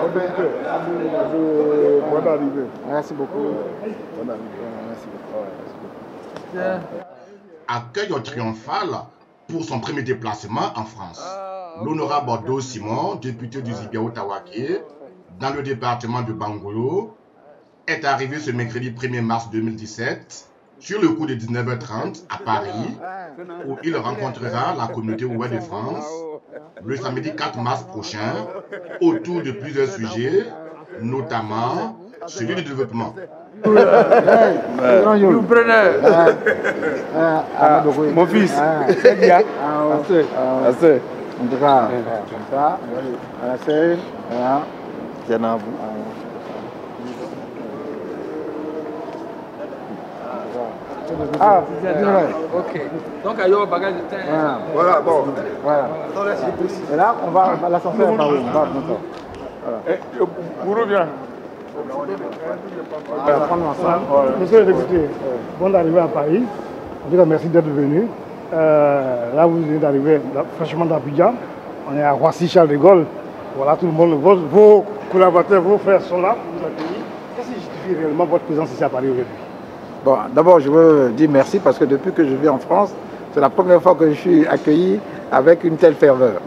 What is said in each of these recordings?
fait. Bonne arrivée. Merci beaucoup. Bonne arrivée. Merci beaucoup. Accueil triomphal pour son premier déplacement en France. L'honorable Bordeaux Simon, député du Ziguinchor-Tawaké, dans le département de Bangolo, est arrivé ce mercredi 1er mars 2017 sur le coup de 19h30 à Paris, où il rencontrera la communauté Ouest de France le samedi 4 mars prochain autour de plusieurs sujets, notamment celui du développement. Vous prenez. Mon fils. C'est bien. Assez. En tout cas, comme ça. Assez. Bien à vous. Ok. Donc, il y a un bagage de terre. Voilà, bon. Voilà. Et là, on va l'ascenseur par où? Voilà. Vous revenez. Monsieur le député, bonne arrivée à Paris. En tout cas, merci d'être venu. Là, vous venez d'arriver fraîchement d'Abidjan. On est à Roissy-Charles de Gaulle. Voilà, tout le monde, vos collaborateurs, vos frères sont là pour vous accueillir. Qu'est-ce qui justifie réellement votre présence ici à Paris aujourd'hui? Bon, d'abord, je veux dire merci parce que depuis que je vis en France, c'est la première fois que je suis accueilli avec une telle ferveur.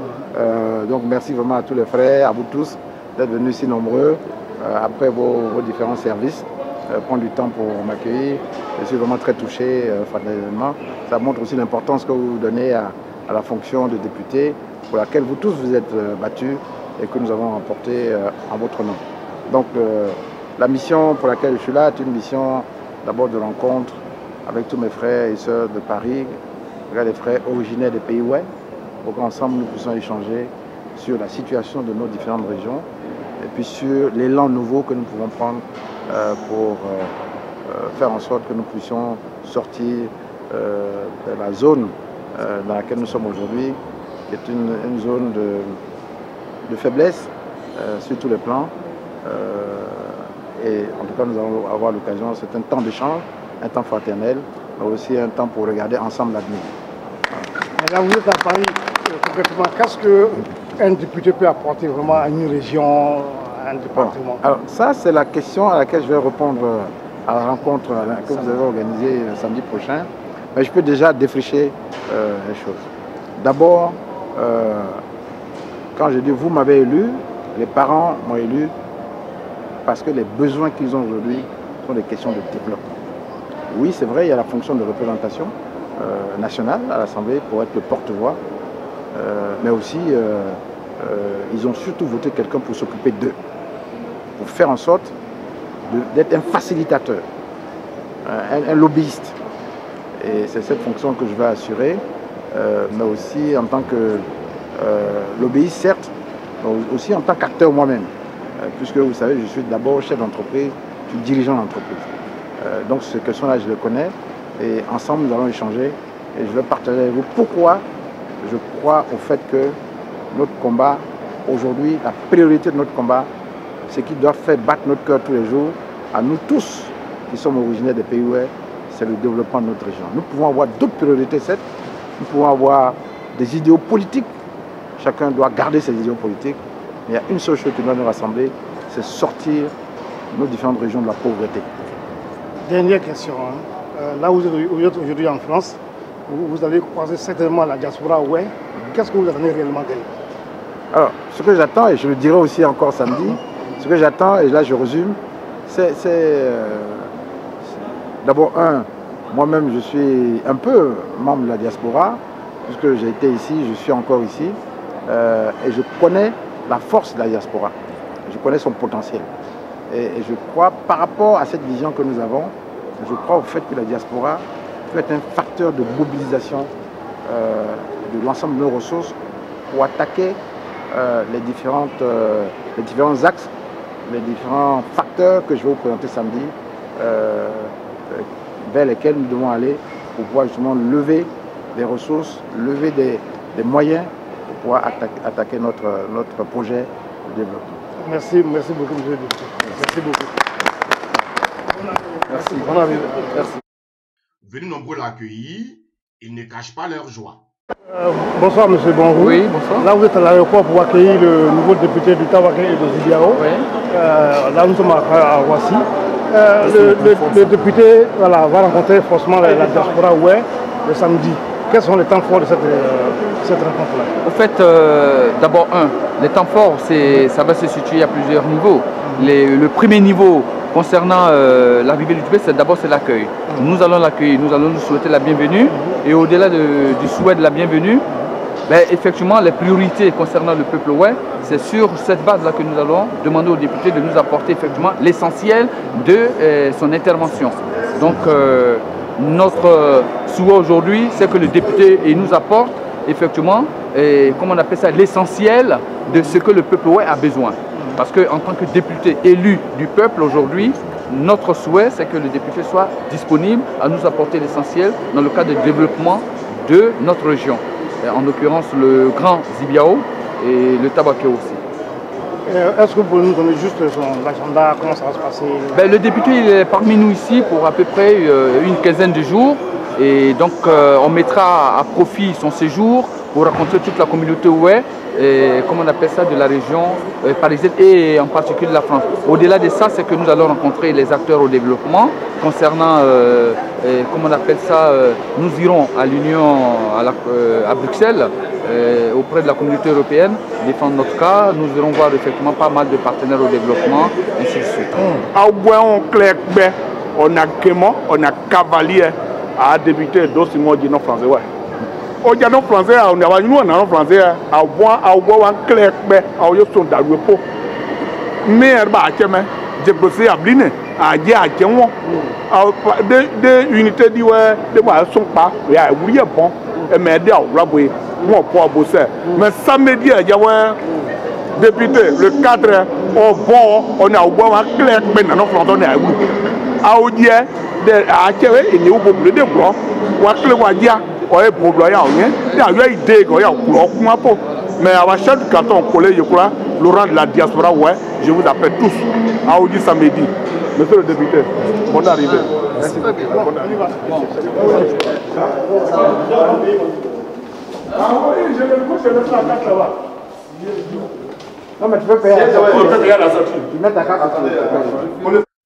Donc, merci vraiment à tous les frères, à vous tous, d'être venus si nombreux après vos différents services, prendre du temps pour m'accueillir. Je suis vraiment très touché fraternellement. Ça montre aussi l'importance que vous donnez à la fonction de député pour laquelle vous tous vous êtes battus et que nous avons remporté en votre nom. Donc, la mission pour laquelle je suis là est une mission d'abord de rencontre avec tous mes frères et sœurs de Paris, les frères originaires des pays ouest, pour qu'ensemble nous puissions échanger sur la situation de nos différentes régions et puis sur l'élan nouveau que nous pouvons prendre pour faire en sorte que nous puissions sortir de la zone dans laquelle nous sommes aujourd'hui, qui est une zone de faiblesse sur tous les plans. Et en tout cas, nous allons avoir l'occasion, c'est un temps d'échange, un temps fraternel, mais aussi un temps pour regarder ensemble l'avenir. Là, vous êtes à Paris, concrètement, qu'est-ce qu'un député peut apporter vraiment à une région, à un département? Alors, ça, c'est la question à laquelle je vais répondre à la rencontre que vous avez organisée samedi prochain. Mais je peux déjà défricher les choses. D'abord, quand je dis vous m'avez élu, les parents m'ont élu parce que les besoins qu'ils ont aujourd'hui sont des questions de développement. Oui, c'est vrai, il y a la fonction de représentation nationale à l'Assemblée pour être le porte-voix, mais aussi ils ont surtout voté quelqu'un pour s'occuper d'eux, pour faire en sorte d'être un facilitateur, un lobbyiste. Et c'est cette fonction que je vais assurer, mais aussi en tant que lobbyiste, certes, mais aussi en tant qu'acteur moi-même. Puisque vous savez, je suis d'abord chef d'entreprise, je suis dirigeant d'entreprise. Donc ces questions-là, je les connais. Et ensemble, nous allons échanger. Et je vais partager avec vous pourquoi je crois au fait que notre combat, aujourd'hui, la priorité de notre combat, c'est qui doit faire battre notre cœur tous les jours, à nous tous qui sommes originaires des pays ouest, c'est le développement de notre région. Nous pouvons avoir d'autres priorités, certes. Nous pouvons avoir des idéaux politiques. Chacun doit garder ses idéaux politiques. Il y a une seule chose qui doit nous rassembler, c'est sortir nos différentes régions de la pauvreté. Dernière question. Là où vous êtes aujourd'hui en France, vous allez croiser certainement la diaspora ouest. Qu'est-ce que vous attendez réellement d'elle? Alors, ce que j'attends, et je le dirai aussi encore samedi, ce que j'attends, et là je résume, c'est d'abord moi-même je suis un peu membre de la diaspora, puisque j'ai été ici, je suis encore ici, et je connais la force de la diaspora. Je connais son potentiel. Et je crois, par rapport à cette vision que nous avons, je crois au fait que la diaspora peut être un facteur de mobilisation de l'ensemble de nos ressources pour attaquer les différents axes, les différents facteurs que je vais vous présenter samedi, vers lesquels nous devons aller pour pouvoir justement lever des ressources, lever des moyens pour pouvoir attaquer notre projet de développement. Merci beaucoup, monsieur le député. Merci beaucoup. Merci. Bonne arrivée. Merci. Venus nombreux l'accueillir, ils ne cachent pas leur joie. Bonsoir monsieur Bonjour. Oui, bonsoir. Là vous êtes à l'aéroport pour accueillir le nouveau député du Tawaké et de Zibiao. Oui. Là nous sommes à Roissy. Le député va rencontrer forcément la diaspora le samedi. Quels sont les temps forts de cette rencontre-là? Au fait, d'abord, les temps forts, ça va se situer à plusieurs niveaux. Le premier niveau concernant l'arrivée du député, d'abord c'est l'accueil. Nous allons l'accueillir, nous allons nous souhaiter la bienvenue. Et au-delà du souhait de la bienvenue, effectivement, les priorités concernant le peuple ouest, c'est sur cette base-là que nous allons demander au député de nous apporter effectivement l'essentiel de son intervention. Donc, notre souhait aujourd'hui, c'est que le député nous apporte effectivement, comment on appelle ça, l'essentiel de ce que le peuple ouest a besoin. Parce qu'en tant que député élu du peuple aujourd'hui, notre souhait, c'est que le député soit disponible à nous apporter l'essentiel dans le cadre du développement de notre région. En l'occurrence, le Grand Zibiao et le Tawaké aussi. Est-ce que vous pouvez nous donner juste son agenda, comment ça va se passer? Le député il est parmi nous ici pour à peu près une quinzaine de jours. Et donc, on mettra à profit son séjour pour rencontrer toute la communauté ouest, comme on appelle ça, de la région parisienne et en particulier de la France. Au-delà de ça, c'est que nous allons rencontrer les acteurs au développement concernant, comme on appelle ça, nous irons à l'Union, à Bruxelles, auprès de la communauté européenne, défendre notre cas. Nous irons voir effectivement pas mal de partenaires au développement, ainsi de suite. On a Clément, on a Cavalier à débuter d'autres mots du non français. Au non français, on a nous en français, à voir un clair, à son d'aloupo. Mais j'ai bossé à Bline, à Dia, à Tiamon, des unités de moi sont pas, il y a bon, et m'aider à rabouer, moi pour bosser. Mais samedi, il y a un député, le 4, au bon, on a un clair, mais non français, on est à vous. À Odier, à Tiawe, il y a eu beaucoup de blancs, ou à Cléwadia. On est problème, il y a eu idée qu'il y a un mais à la chef du canton collège, je crois, Laurent de la diaspora, je vous appelle tous à Audi samedi. Monsieur le député, bonne arrivée. Merci. Bonne arrivée. Non, mais tu peux payer la sortie.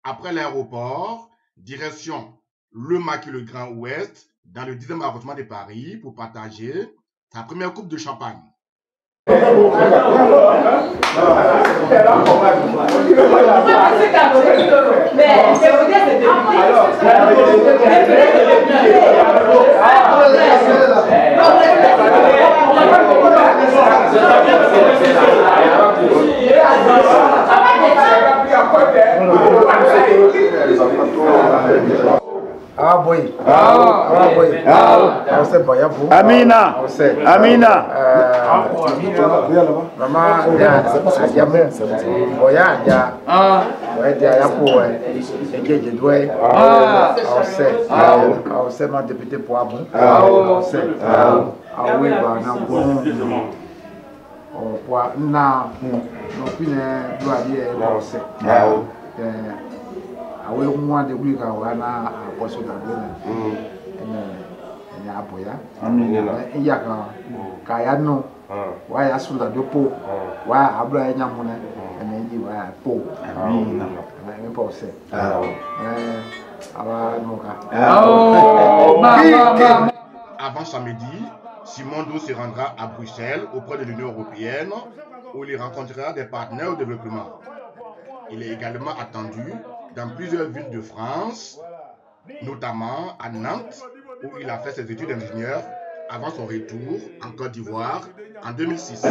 Après l'aéroport, direction le Maquis le Grand Ouest, dans le 10e arrondissement de Paris, pour partager sa première coupe de champagne. Ah boy. Amina. Amina. Maman, député pour Abou. Awe mwa de wika wana aposo da bena ene apoya iya ka ya no wa ya sunda dopo wa abla nya mune ene yi wa po amina na me pose aba noka Avant samedi, Simondo se rendra à Bruxelles auprès de l'Union européenne où il rencontrera des partenaires au développement. Il est également attendu dans plusieurs villes de France, notamment à Nantes, où il a fait ses études d'ingénieur avant son retour en Côte d'Ivoire en 2006.